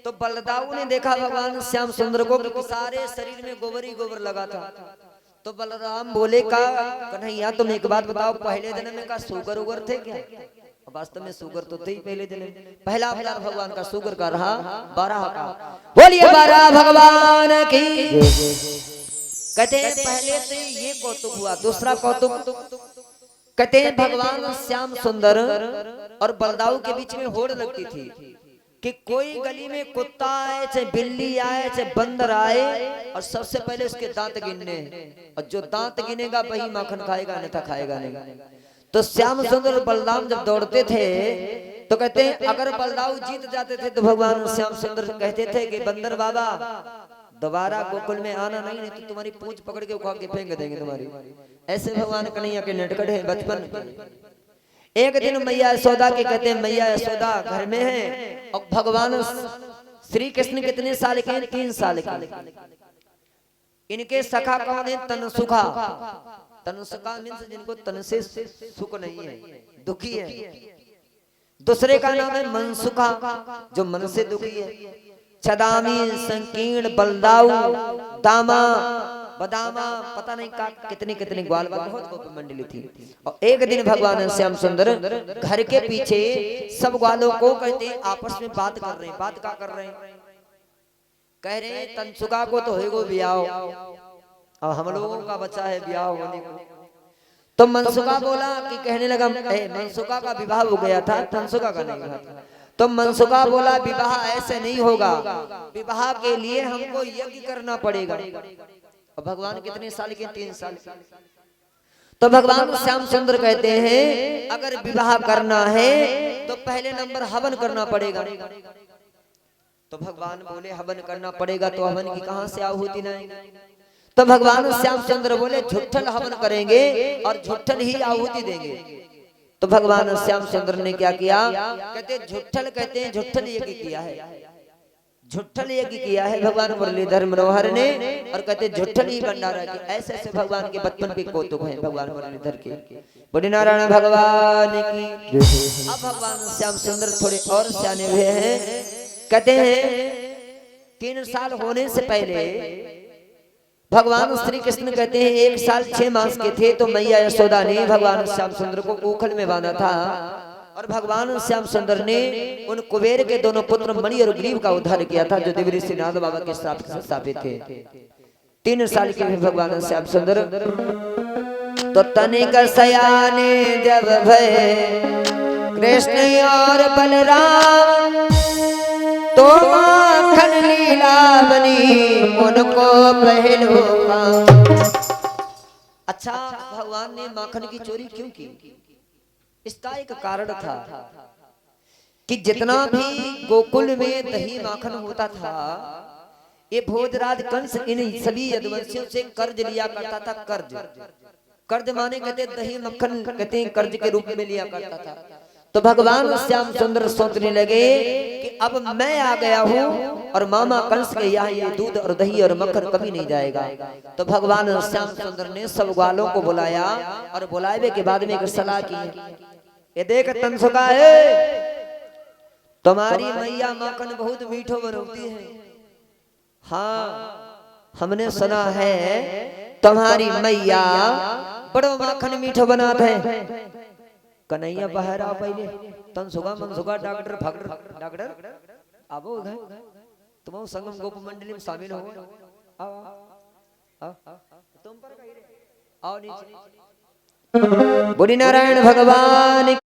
तो बलदाऊ ने देखा भगवान श्याम सुंदर को कि सारे शरीर में गोबर ही गोबर लगा था। तो बलराम बोले का कन्हैया तुम एक बात बताओ, पहले जन्म में का शुगर उगर थे क्या? वास्तव में शुगर तो थे ही पहले जन्म। पहला अवतार भगवान का शुगर का रहा, 12 का। बोलिए 12 भगवान की। कहते हैं पहले से ये कौतुक हुआ। दूसरा कौतुक कहते हैं भगवान श्याम सुंदर और बलदाऊ के बीच में होड़ लगती थी कि कोई गली में कुत्ता आए, चाहे बिल्ली आए, चाहे बंदर आए, और सबसे पहले उसके दांत गिनने, और जो दांत गिनेगा वही माखन खाएगा, अन्यथा खाएगा नहीं। तो श्याम सुंदर और बलराम जब दौड़ते थे तो कहते हैं अगर बलदाऊ जीत जाते थे तो भगवान श्याम सुंदर कहते थे कि बंदर बाबा दोबारा गोकुल में आना नहीं तो तुम्हारी पूंछ पकड़ के उठा के फेंक देंगे तुम्हारी। ऐसे भगवान कन्हैया के नटखट है बचपन के। एक दिन मैया यशोदा के कहते हैं मैया यशोदा घर में है और भगवान श्री कृष्ण कितने साल के? 3 साल के। इनके सखा कौन है? तनसुखा। तनसुखा मीन्स जिनको तन से सुख नहीं है, दुखी है। दूसरे का नाम है मनसुखा, जो मन से दुखी है। छदामी संकीर्ण बलदाऊ दामा बदामा पता नहीं का कितनी कितनी ग्वाल बहुत गोप मंडली थी। और एक दिन भगवान श्याम सुंदर घर के पीछे सब ग्वालों को कहते हैं आपस में बात कर रहे हैं। बात क्या कर रहे हैं? कह रहे हैं तनसुखा को तो होएगो ब्याह और हम लोगों का बच्चा है ब्याह होने को। तो मनसुखा बोला कि कहने लगा मनसुखा का विवाह हो गया था, तनसुखा का नहीं हुआ था। तो मनसुखा बोला विवाह ऐसे नहीं होगा, विवाह के लिए हमको यज्ञ करना पड़ेगा। और भगवान कितने साल के? 3 साल के। तो भगवान श्याम सुंदर कहते हैं अगर विवाह करना है तो पहले नंबर हवन करना पड़ेगा। तो भगवान बोले हवन करना पड़ेगा तो हवन की कहां से आहुति नहीं? तो भगवान श्याम सुंदर बोले झुट्ठल हवन करेंगे और झुट्ठल ही आहुति देंगे। तो भगवान श्याम सुंदर ने क्या किया? कहते झुट्ठल, कहते हैं झुट्ठल यज्ञ किया है, झुट्ठल यज्ञ किया है भगवान मुरलीधर मनोहर ने। और कहते झुट्ठल ही भंडारा किया। ऐसे ऐसे भगवान के बचपन के कौतुक हैं भगवान मुरलीधर के। बड़ी नारायण भगवान की। अब भगवान श्याम सुंदर थोड़े और सियाने हुए हैं। कहते हैं 3 साल होने से पहले भगवान श्री कृष्ण कहते हैं 1 साल 6 मास के थे तो मैया यशोदा ने भगवान श्याम सुंदर को ऊखल में बांधा था। और भगवान श्याम सुंदर ने उन कुबेर के दोनों पुत्र मणि और ग्रीव का उद्धार किया था जो देवी ऋषि नारद बाबा के साथ स्थापित थे। 3 साल के भगवान श्याम सुंदर तो तनिक सयाने जब भय कृष्ण और बलराम तो माखन लीला बनी उनको पहलू का। अच्छा भगवान ने माखन की चोरी क्यों की? इसका एक कारण था कि जितना भी गोकुल में दही माखन होता था ये भोजराज कंस इन सभी यदुवंशियों से कर्ज लिया करता था। कर्ज माने कहते दही मक्खन कहते हैं कर्ज के रूप में लिया करता था। तो भगवान श्याम सुंदर सोचने लगे कि अब मैं आ गया हूँ और मामा कंस के यहाँ ये दूध और दही और मक्खन कभी नहीं जाएगा। तो भगवान श्याम सुंदर ने सब ग्वालों को बुलाया और बुलावे के बाद में एक सलाह की। ये देख तनसुखा है तुम्हारी मैया माखन बहुत मीठो बनाती है। हाँ हमने सुना है तुम्हारी मैया बड़ो माखन मीठो बनाते हैं। कन्हैया बाहर आओ पहले। तनसुखा मनसुखा डॉक्टर फकड़ डॉक्टर आबो उधर तुम संगम गोप मंडली में शामिल हो। आओ आओ तुम पर कहीं आओ नीचे। बुरी नारायण भगवान